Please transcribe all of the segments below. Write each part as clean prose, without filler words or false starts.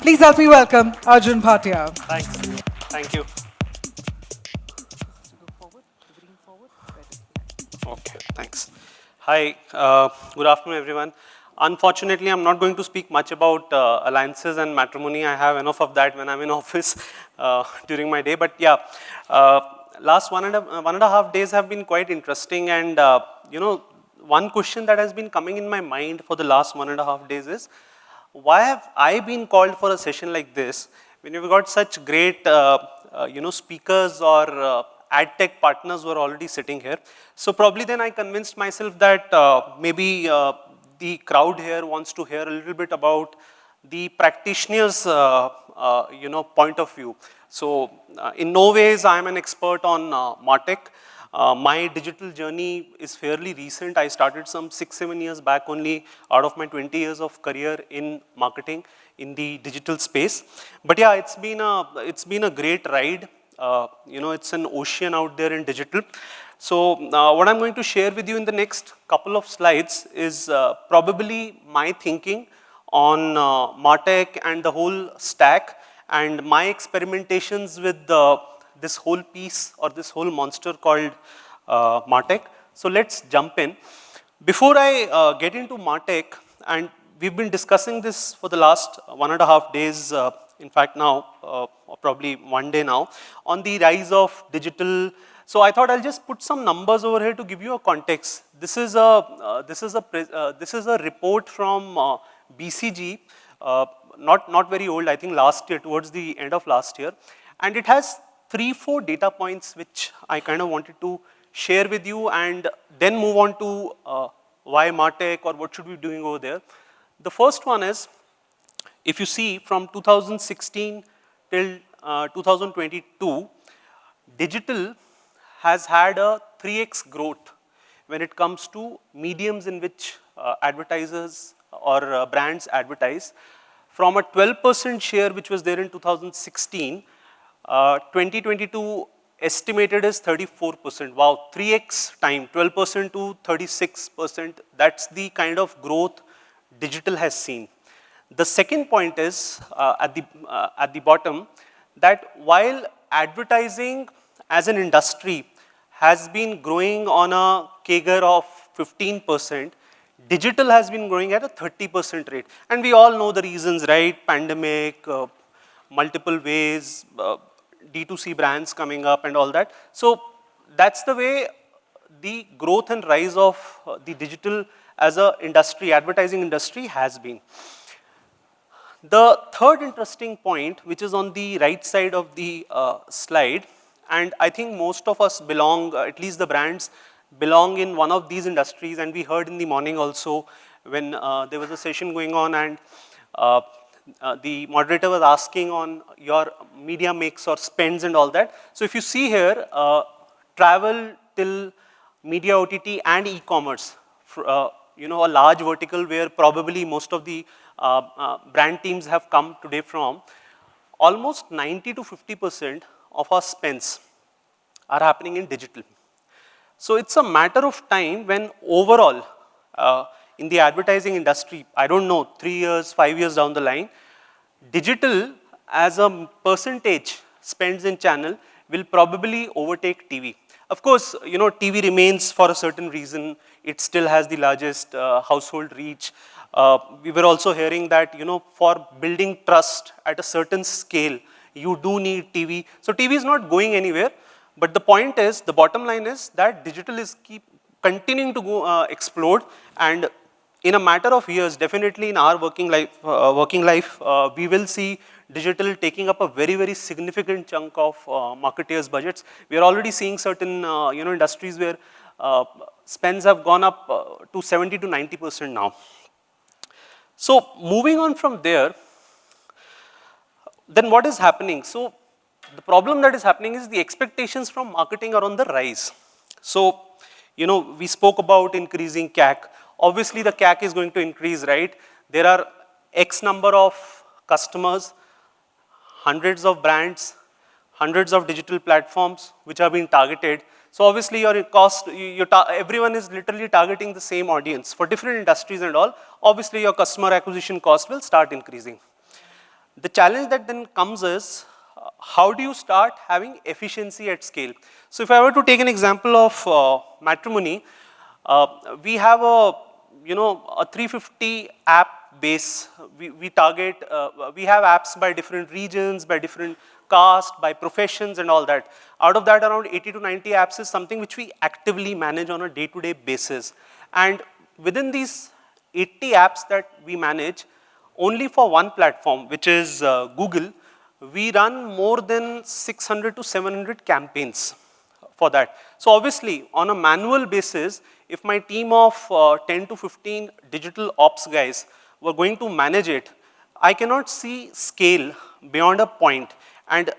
Please help me welcome Arjun Bhatia. Thanks. Thank you. Okay, thanks. Hi, good afternoon, everyone. Unfortunately, I'm not going to speak much about alliances and matrimony. I have enough of that when I'm in office during my day. But yeah, uh, last 1.5 days have been quite interesting. And, one question that has been coming in my mind for the last 1.5 days is, why have I been called for a session like this when you've got such great speakers or ad tech partners who are already sitting here? So probably then I convinced myself that maybe the crowd here wants to hear a little bit about the practitioner's point of view. So in no ways I am an expert on Martech. My digital journey is fairly recent. I started some 6-7 years back only out of my 20 years of career in marketing in the digital space. But yeah, it's been a great ride. It's an ocean out there in digital. So what I'm going to share with you in the next couple of slides is probably my thinking on Martech and the whole stack and my experimentations with this whole piece or this whole monster called Martech. So let's jump in. Before I get into Martech, and we've been discussing this for the last 1.5 days, in fact now, or probably one day now, on the rise of digital. So I thought I'll just put some numbers over here to give you a context. This is a report from BCG, not very old, I think last year, towards the end of last year. And it has 3-4 data points which I kind of wanted to share with you and then move on to why Martech or what should we be doing over there. The first one is, if you see from 2016 till 2022, digital has had a 3x growth when it comes to mediums in which advertisers or brands advertise. From a 12% share which was there in 2016, 2022 estimated is 34%. Wow, 3x time, 12% to 36%. That's the kind of growth digital has seen. The second point is at the bottom, that while advertising as an industry has been growing on a CAGR of 15%, digital has been growing at a 30% rate. And we all know the reasons, right? Pandemic, multiple ways, D2C brands coming up and all that. So that's the way the growth and rise of the digital as a industry, advertising industry has been. The third interesting point, which is on the right side of the slide, and I think most of us belong, at least the brands, belong in one of these industries, and we heard in the morning also when there was a session going on and the moderator was asking on your media mix or spends and all that. So if you see here, travel till media OTT and e-commerce, a large vertical where probably most of the brand teams have come today from, almost 90 to 50% of our spends are happening in digital. So it's a matter of time when overall in the advertising industry, I don't know, 3 years, 5 years down the line, digital as a percentage spends in channel will probably overtake TV. Of course, TV remains for a certain reason. It still has the largest household reach. We were also hearing that, for building trust at a certain scale, you do need TV. So TV is not going anywhere. But the point is, the bottom line is that digital is keep continuing to go explode, and in a matter of years, definitely in our working life, we will see digital taking up a very, very significant chunk of marketers' budgets. We are already seeing certain industries where spends have gone up to 70 to 90% now. So moving on from there, then what is happening? So the problem that is happening is the expectations from marketing are on the rise. So, we spoke about increasing CAC. Obviously, the CAC is going to increase, right? There are X number of customers, hundreds of brands, hundreds of digital platforms which are being targeted. So obviously, your cost, everyone is literally targeting the same audience for different industries and all. Obviously, your customer acquisition cost will start increasing. The challenge that then comes is, how do you start having efficiency at scale? So if I were to take an example of matrimony, we have a 350 app base. We target, we have apps by different regions, by different caste, by professions and all that. Out of that, around 80 to 90 apps is something which we actively manage on a day-to-day basis. And within these 80 apps that we manage, only for one platform, which is Google, we run more than 600 to 700 campaigns for that. So obviously, on a manual basis, if my team of 10 to 15 digital ops guys were going to manage it, I cannot see scale beyond a point. And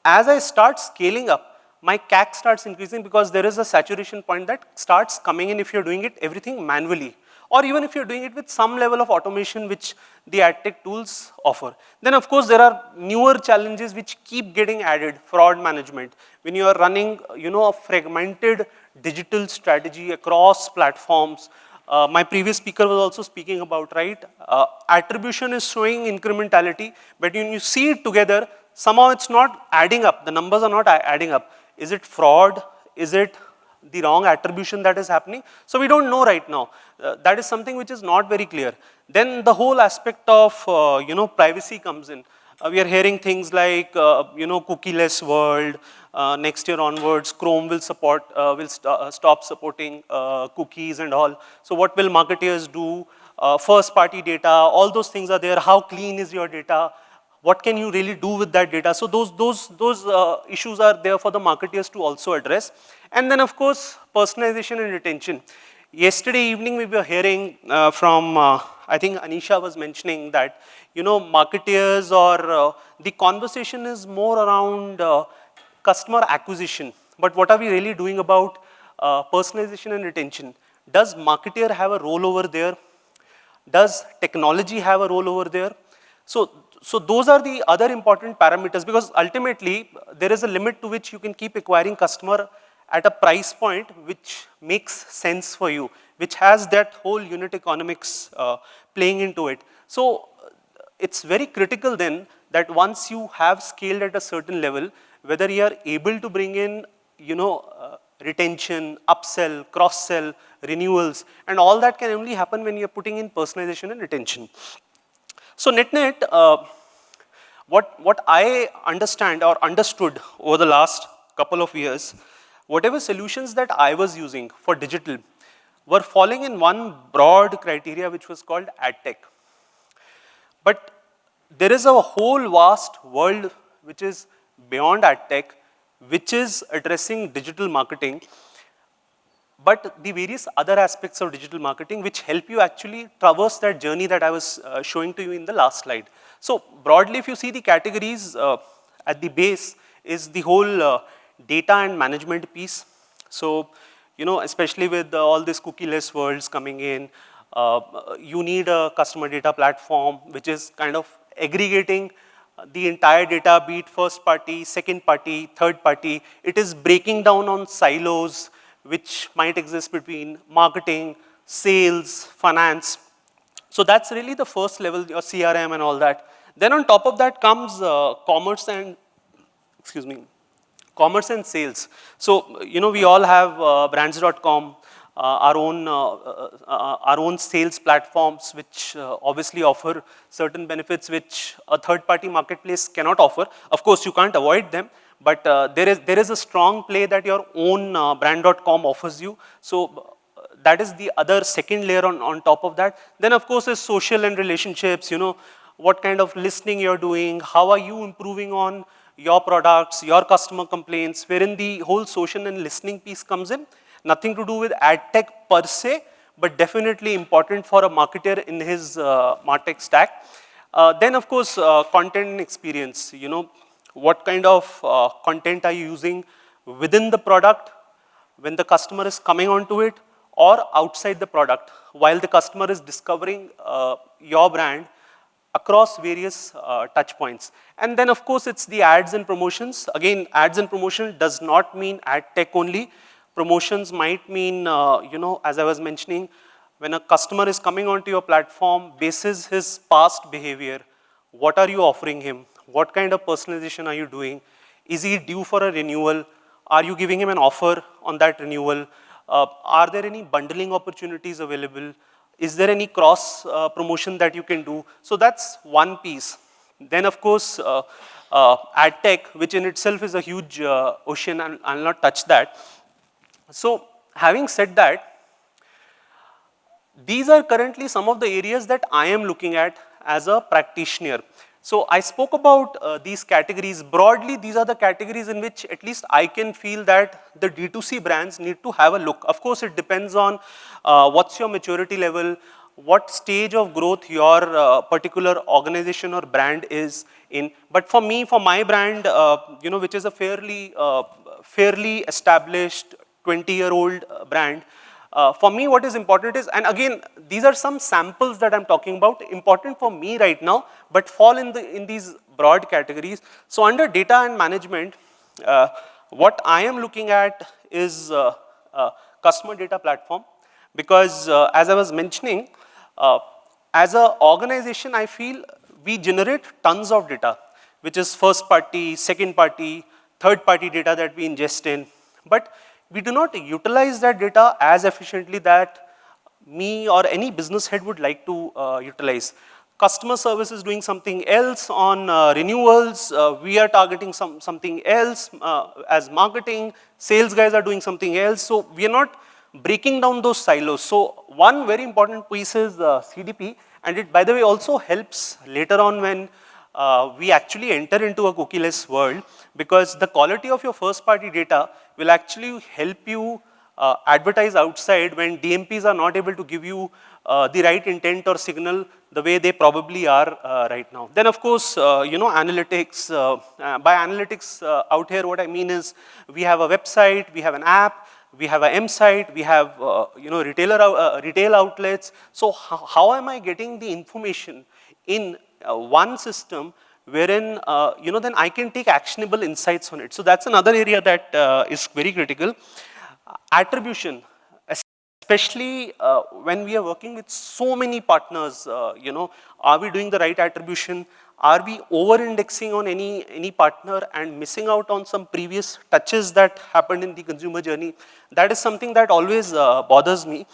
as I start scaling up, my CAC starts increasing because there is a saturation point that starts coming in if you're doing it everything manually, or even if you're doing it with some level of automation which the ad tech tools offer. Then of course there are newer challenges which keep getting added. Fraud management. When you are running a fragmented digital strategy across platforms, my previous speaker was also speaking about, right? Attribution is showing incrementality, but when you see it together, somehow it's not adding up. The numbers are not adding up. Is it fraud? Is it the wrong attribution that is happening? So we don't know right now. That is something which is not very clear. Then the whole aspect of privacy comes in. We are hearing things like cookieless world. Next year onwards, Chrome will support stop supporting cookies and all. So what will marketers do? First party data, all those things are there. How clean is your data? What can you really do with that data? So those issues are there for the marketers to also address. And then of course, personalization and retention. Yesterday evening we were hearing from, I think Anisha was mentioning that, marketers or the conversation is more around customer acquisition. But what are we really doing about personalization and retention? Does marketer have a role over there? Does technology have a role over there? So those are the other important parameters, because ultimately there is a limit to which you can keep acquiring customer at a price point which makes sense for you, which has that whole unit economics playing into it. So it's very critical then that once you have scaled at a certain level, whether you are able to bring in retention, upsell, cross-sell, renewals, and all that can only happen when you're putting in personalization and retention. So net-net, what I understand or understood over the last couple of years, whatever solutions that I was using for digital were falling in one broad criteria which was called ad tech. But there is a whole vast world which is beyond ad tech, which is addressing digital marketing, but the various other aspects of digital marketing which help you actually traverse that journey that I was showing to you in the last slide. So broadly, if you see the categories at the base is the whole data and management piece. So, especially with all these cookieless worlds coming in, you need a customer data platform which is kind of aggregating the entire data, be it first party, second party, third party. It is breaking down on silos which might exist between marketing, sales, finance. So that's really the first level, your CRM and all that. Then on top of that comes commerce and sales. So, we all have brands.com, our own sales platforms which obviously offer certain benefits which a third-party marketplace cannot offer. Of course, you can't avoid them, but there is a strong play that your own brand.com offers you. So that is the other second layer on top of that. Then of course is social and relationships, what kind of listening you're doing, how are you improving on your products, your customer complaints, wherein the whole social and listening piece comes in. Nothing to do with ad tech per se, but definitely important for a marketer in his Martech stack. Then of course, content and experience, what kind of content are you using within the product when the customer is coming onto it, or outside the product while the customer is discovering your brand across various touch points. And then of course it's the ads and promotions. Again, ads and promotion does not mean ad tech only. Promotions might mean, as I was mentioning, when a customer is coming onto your platform, basis his past behavior, What are you offering him? What kind of personalization are you doing? Is he due for a renewal? Are you giving him an offer on that renewal? Are there any bundling opportunities available? Is there any cross promotion that you can do? So that's one piece. Then of course, ad tech, which in itself is a huge ocean, and I'll not touch that. So having said that, these are currently some of the areas that I am looking at as a practitioner. So I spoke about these categories. Broadly, these are the categories in which at least I can feel that the D2C brands need to have a look. Of course, it depends on what's your maturity level, what stage of growth your particular organization or brand is in. But for me, for my brand, which is a fairly established 20-year-old brand, for me, what is important is, and again, these are some samples that I'm talking about, important for me right now, but fall in these broad categories. So under data and management, what I am looking at is customer data platform, because as I was mentioning, as an organization, I feel we generate tons of data, which is first party, second party, third party data that we ingest in. But we do not utilize that data as efficiently that me or any business head would like to utilize. Customer service is doing something else on renewals. We are targeting something else as marketing. Sales guys are doing something else. So we are not breaking down those silos. So one very important piece is CDP, and it, by the way, also helps later on when we actually enter into a cookieless world, because the quality of your first party data will actually help you advertise outside when DMPs are not able to give you the right intent or signal the way they probably are right now. Then of course, analytics. By analytics out here, what I mean is we have a website, we have an app, we have an M site, we have retail outlets. So how am I getting the information in one system wherein then I can take actionable insights on it? So that's another area that is very critical. Attribution, especially when we are working with so many partners, are we doing the right attribution? Are we over-indexing on any partner and missing out on some previous touches that happened in the consumer journey? That is something that always bothers me.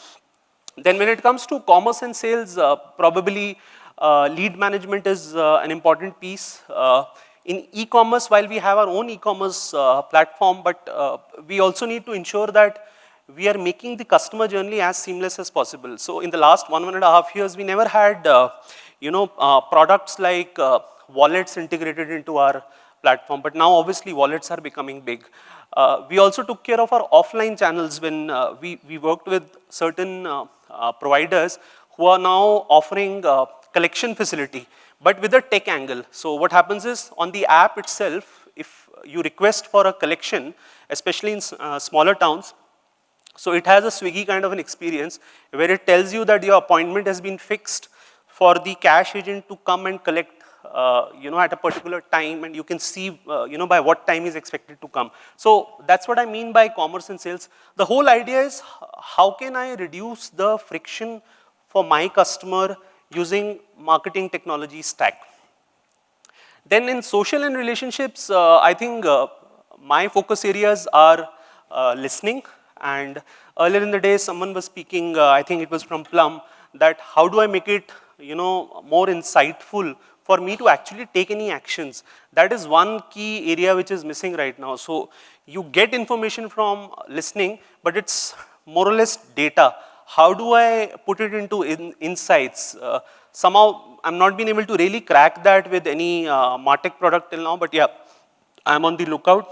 Then when it comes to commerce and sales, probably lead management is an important piece. In e-commerce, while we have our own e-commerce platform, but we also need to ensure that we are making the customer journey as seamless as possible. So in the last 1.5 years, we never had products like wallets integrated into our platform, but now obviously wallets are becoming big. We also took care of our offline channels when we worked with certain providers who are now offering collection facility, but with a tech angle. So what happens is, on the app itself, if you request for a collection, especially in smaller towns, so it has a Swiggy kind of an experience where it tells you that your appointment has been fixed for the cash agent to come and collect at a particular time, and you can see by what time is expected to come. So that's what I mean by commerce and sales. The whole idea is, how can I reduce the friction for my customer using marketing technology stack? Then in social and relationships, I think my focus areas are listening. And earlier in the day, someone was speaking, I think it was from Plum, that how do I make it more insightful for me to actually take any actions? That is one key area which is missing right now. So you get information from listening, but it's more or less data. How do I put it into insights? Somehow I'm not been able to really crack that with any Martech product till now, but yeah, I'm on the lookout.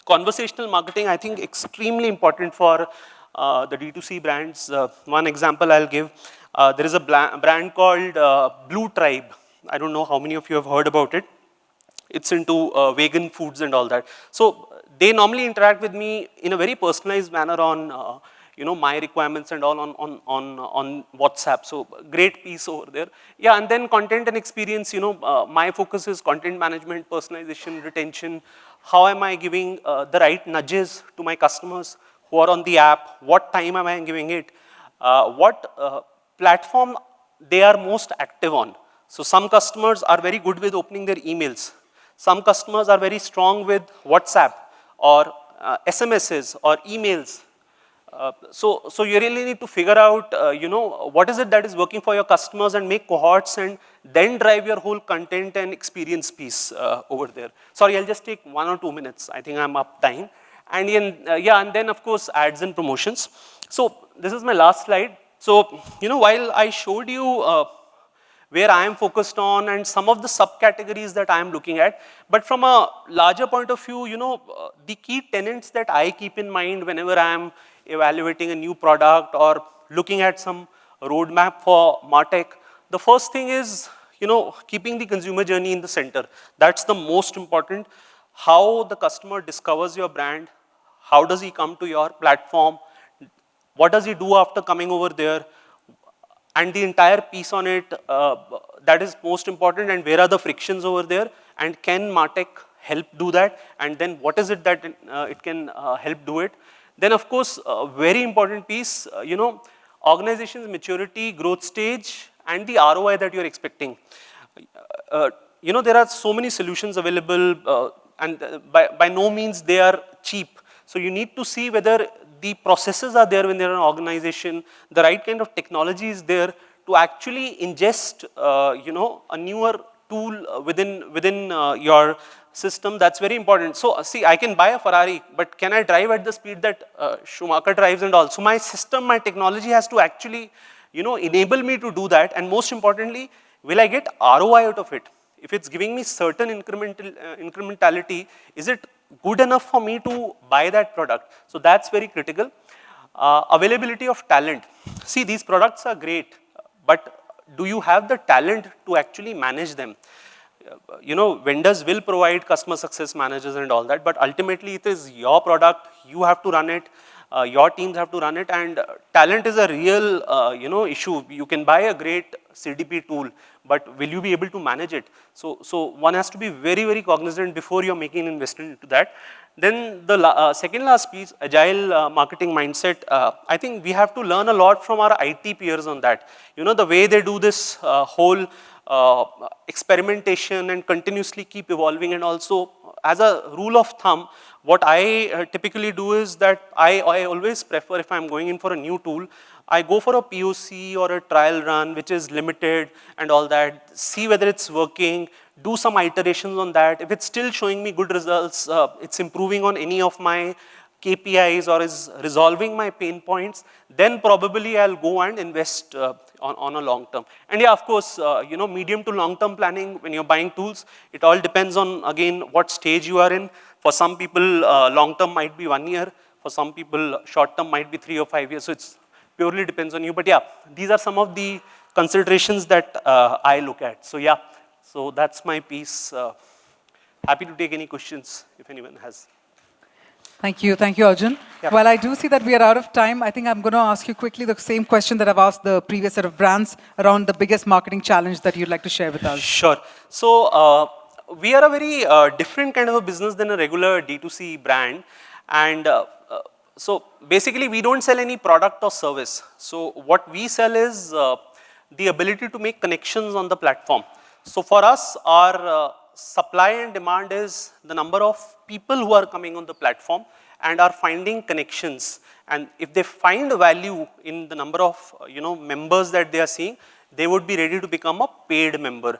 Conversational marketing, I think, extremely important for the D2C brands. One example I'll give, there is a brand called Blue Tribe. I don't know how many of you have heard about it. It's into vegan foods and all that. So they normally interact with me in a very personalized manner on my requirements and all on WhatsApp. So great piece over there. Yeah, and then content and experience, my focus is content management, personalization, retention. How am I giving the right nudges to my customers who are on the app? What time am I giving it? What platform they are most active on? So some customers are very good with opening their emails. Some customers are very strong with WhatsApp or SMSs or emails. So you really need to figure out, what is it that is working for your customers and make cohorts and then drive your whole content and experience piece over there. Sorry, I'll just take 1 or 2 minutes. I think I'm up time. And and then of course ads and promotions. So this is my last slide. So, while I showed you where I am focused on and some of the subcategories that I am looking at, but from a larger point of view, the key tenets that I keep in mind whenever I am evaluating a new product or looking at some roadmap for Martech, the first thing is, keeping the consumer journey in the center. That's the most important. How the customer discovers your brand, how does he come to your platform, what does he do after coming over there, and the entire piece on it, that is most important, and where are the frictions over there, and can Martech help do that, and then what is it that it can help do it. Then of course, a very important piece, organization's maturity, growth stage, and the ROI that you're expecting. There are so many solutions available, and by no means they are cheap. So you need to see whether the processes are there when they're an organization, the right kind of technology is there to actually ingest, a newer tool within your system. That's very important. So see, I can buy a Ferrari, but can I drive at the speed that Schumacher drives and all? So my system, my technology has to actually, enable me to do that. And most importantly, will I get ROI out of it? If it's giving me certain incrementality, is it good enough for me to buy that product? So that's very critical. Availability of talent. See, these products are great, but do you have the talent to actually manage them? Vendors will provide customer success managers and all that, but ultimately it is your product, you have to run it, your teams have to run it, and talent is a real, issue. You can buy a great CDP tool, but will you be able to manage it? So one has to be very, very cognizant before you're making an investment into that. Then the second last piece, agile marketing mindset. I think we have to learn a lot from our IT peers on that. The way they do this whole experimentation and continuously keep evolving, and also as a rule of thumb, what I typically do is that I always prefer, if I'm going in for a new tool, I go for a POC or a trial run which is limited and all that, see whether it's working, do some iterations on that. If it's still showing me good results, it's improving on any of my KPIs or is resolving my pain points, then probably I'll go and invest on a long term. And yeah, of course, medium to long term planning when you're buying tools, it all depends on, again, what stage you are in. For some people, long term might be 1 year. For some people, short term might be 3 or 5 years. So it's purely depends on you. But yeah, these are some of the considerations that I look at. So yeah, so that's my piece. Happy to take any questions if anyone has. Thank you, Arjun. Yeah. While I do see that we are out of time, I think I'm going to ask you quickly the same question that I've asked the previous set of brands around the biggest marketing challenge that you'd like to share with us. Sure. So we are a very different kind of a business than a regular D2C brand. And so basically, we don't sell any product or service. So what we sell is the ability to make connections on the platform. So for us, our supply and demand is the number of people who are coming on the platform and are finding connections. And if they find value in the number of members that they are seeing, they would be ready to become a paid member.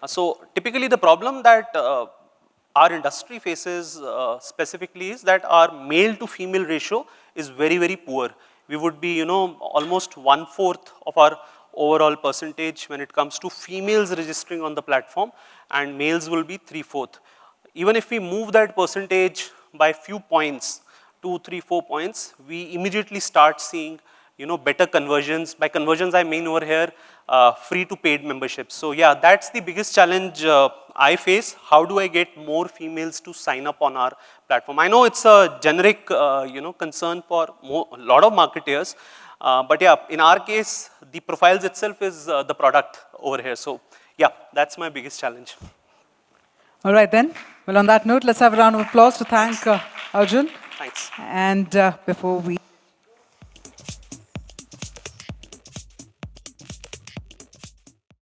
So typically, the problem that our industry faces specifically is that our male to female ratio is very, very poor. We would be, almost 1/4 of our overall percentage when it comes to females registering on the platform, and males will be 3/4. Even if we move that percentage by few points, 2, 3, 4 points, we immediately start seeing, better conversions. By conversions, I mean over here, free to paid memberships. So yeah, that's the biggest challenge I face. How do I get more females to sign up on our platform? I know it's a generic, concern for a lot of marketers. But yeah, in our case, the profiles itself is the product over here. So yeah, that's my biggest challenge. All right then. Well, on that note, let's have a round of applause to thank Arjun. Thanks. And before we